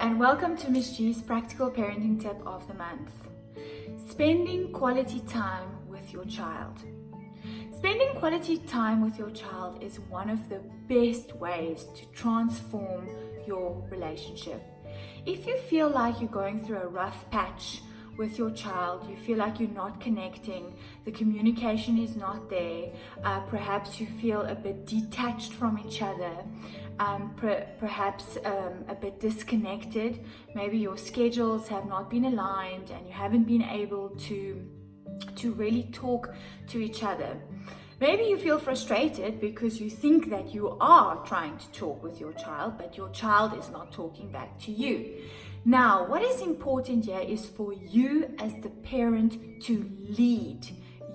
and welcome to Miss G's Practical Parenting Tip of the Month. Spending quality time with your child. Spending quality time with your child is one of the best ways to transform your relationship. If you feel like you're going through a rough patch with your child, you feel like you're not connecting, the communication is not there, perhaps you feel a bit detached from each other, perhaps a bit disconnected, maybe your schedules have not been aligned and you haven't been able to really talk to each other. Maybe you feel frustrated because you think that you are trying to talk with your child, but your child is not talking back to you. Now, what is important here is for you as the parent to lead.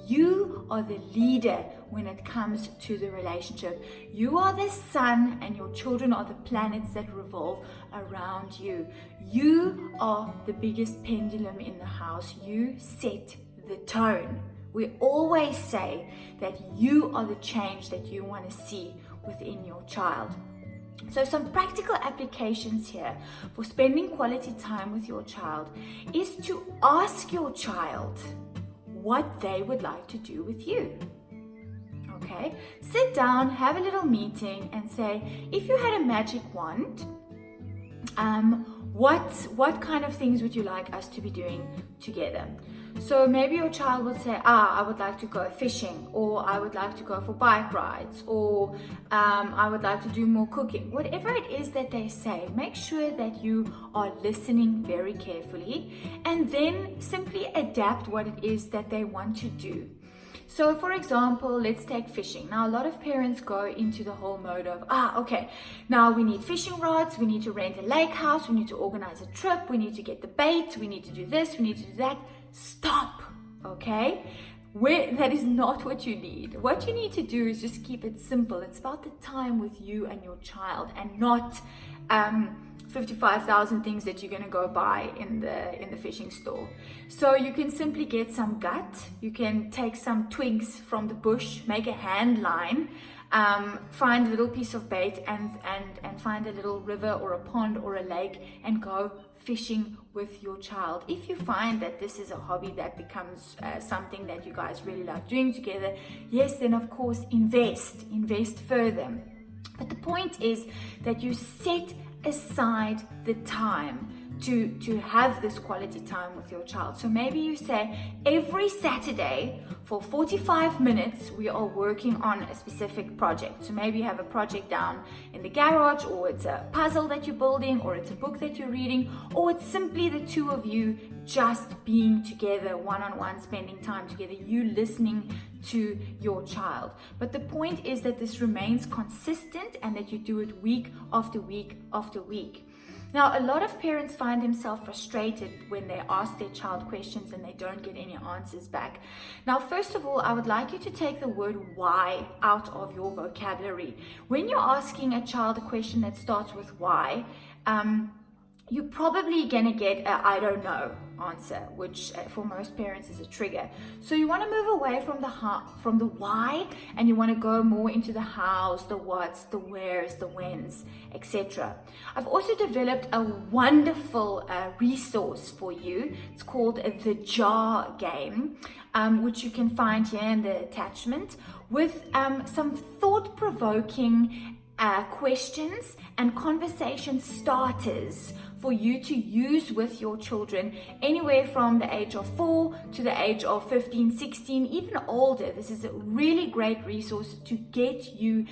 You are the leader when it comes to the relationship. You are the sun and your children are the planets that revolve around you. You are the biggest pendulum in the house. You set the tone. We always say that you are the change that you want to see within your child. So some practical applications here for spending quality time with your child is to ask your child what they would like to do with you. Okay, sit down, have a little meeting and say, if you had a magic wand, what kind of things would you like us to be doing together? So maybe your child would say, I would like to go fishing, or I would like to go for bike rides, or I would like to do more cooking. Whatever it is that they say, make sure that you are listening very carefully and then simply adapt what it is that they want to do. So for example, let's take fishing. Now, a lot of parents go into the whole mode of, okay, now we need fishing rods, we need to rent a lake house, we need to organize a trip, we need to get the bait, we need to do this, we need to do that. Stop, okay? That is not what you need. What you need to do is just keep it simple. It's about the time with you and your child and not 55,000 things that you're going to go buy in the fishing store. So you can simply get some gut, you can take some twigs from the bush, make a hand line, find a little piece of bait and find a little river or a pond or a lake and go fishing with your child. If you find that this is a hobby that becomes something that you guys really love doing together, yes, then of course invest further. But the point is that you set aside the time to have this quality time with your child. So maybe you say every Saturday for 45 minutes we are working on a specific project. So maybe you have a project down in the garage, or it's a puzzle that you're building, or it's a book that you're reading, or it's simply the two of you just being together one-on-one, spending time together, you listening to your child. But the point is that this remains consistent and that you do it week after week after week. Now, a lot of parents find themselves frustrated when they ask their child questions and they don't get any answers back. Now, first of all, I would like you to take the word why out of your vocabulary. When you're asking a child a question that starts with why, you're probably going to get a I don't know answer, which for most parents is a trigger. So you want to move away from the why, and you want to go more into the hows, the whats, the wheres, the whens, etc. I've also developed a wonderful resource for you. It's called the JAR game, which you can find here in the attachment, with some thought-provoking questions and conversation starters for you to use with your children anywhere from the age of 4 to the age of 15, 16, even older. This is a really great resource to get you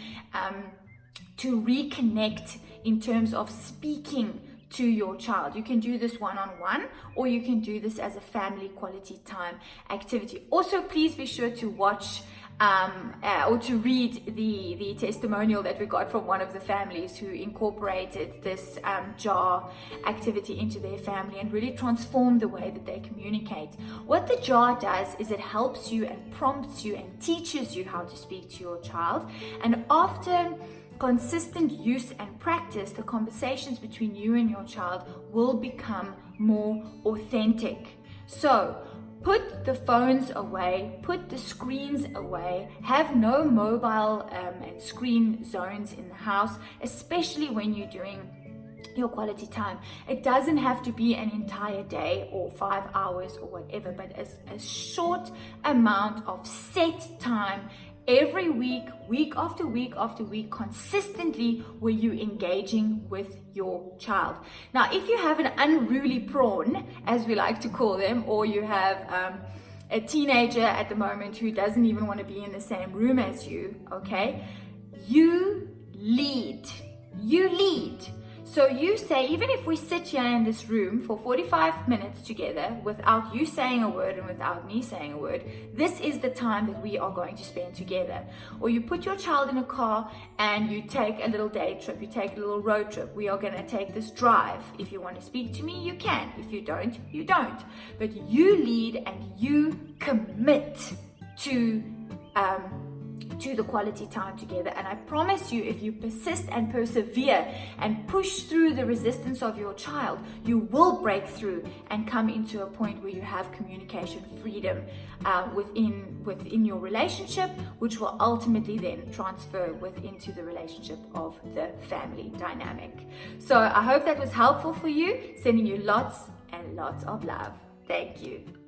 to reconnect in terms of speaking to your child. You can do this one-on-one, or you can do this as a family quality time activity. Also, please be sure to watch or to read the testimonial that we got from one of the families who incorporated this JAR activity into their family and really transformed the way that they communicate. What the JAR does is it helps you and prompts you and teaches you how to speak to your child, and after consistent use and practice, the conversations between you and your child will become more authentic. So put the phones away, put the screens away, have no mobile and screen zones in the house, especially when you're doing your quality time. It doesn't have to be an entire day or 5 hours or whatever, but a short amount of set time every week, week after week after week, consistently, where you're engaging with your child. Now, if you have an unruly prawn, as we like to call them, or you have a teenager at the moment who doesn't even want to be in the same room as you, okay, you lead. So you say, even if we sit here in this room for 45 minutes together without you saying a word and without me saying a word, this is the time that we are going to spend together. Or you put your child in a car and you take a little day trip, you take a little road trip. We are going to take this drive. If you want to speak to me, you can. If you don't, you don't. But you lead and you commit to the quality time together. And I promise you, if you persist and persevere and push through the resistance of your child, you will break through and come into a point where you have communication freedom within your relationship, which will ultimately then transfer into the relationship of the family dynamic. So I hope that was helpful for you. Sending you lots and lots of love. Thank you.